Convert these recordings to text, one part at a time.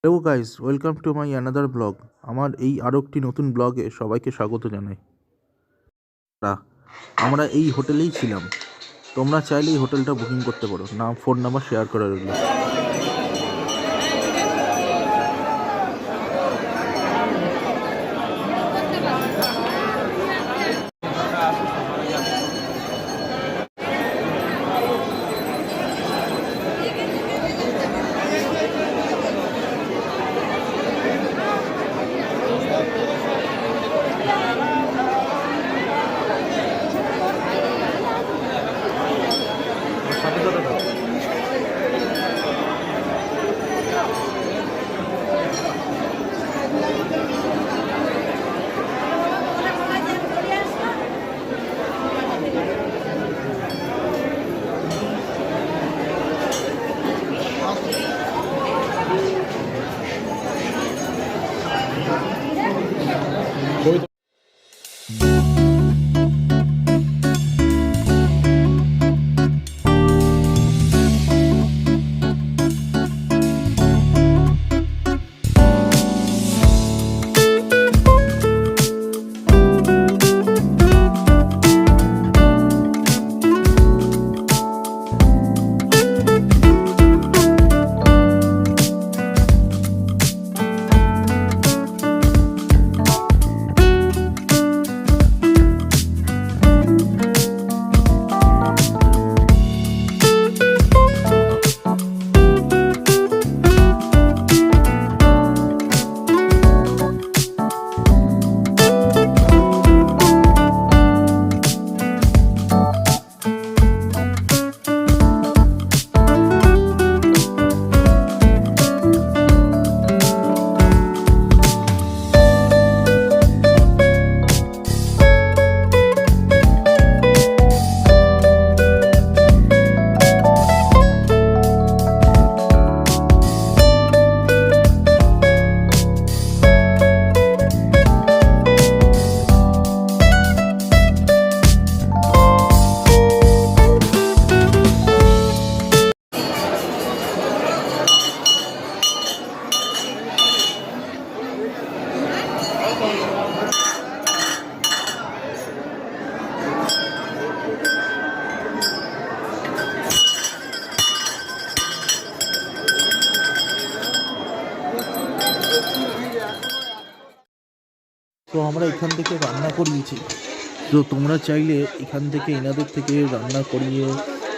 Hello guys, welcome to my another blog. আমার এই আরও একটি নতুন ব্লগে সবাইকে স্বাগত জানাই। আমরা এই হোটেলেই ছিলাম। তোমরা চাইলে এই হোটেলটা বুকিং করতে পারো, ফোন নাম্বার শেয়ার করে রইল। তো আমরা এখান থেকে রান্না করিয়েছি। তো তোমরা চাইলে এখান থেকে এনাদের থেকে রান্না করিয়ে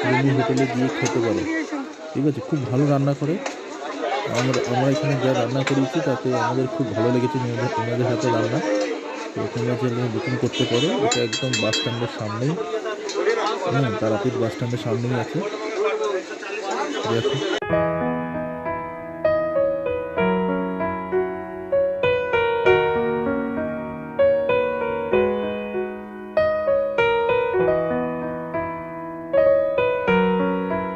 রুমি হোটেলে গিয়ে খেতে পারো। ঠিক আছে, খুব ভালো রান্না করে। আমরা এখানে যা রান্না করিয়েছি তাতে আমাদের খুব ভালো লেগেছে এনাদের হাতে রান্না। তো তোমরা চাইলে বুকিং করতে পারো। এটা একদম বাস স্ট্যান্ডের সামনেই, তারাপীঠ বাস স্ট্যান্ডের সামনেই আছে। দেখো।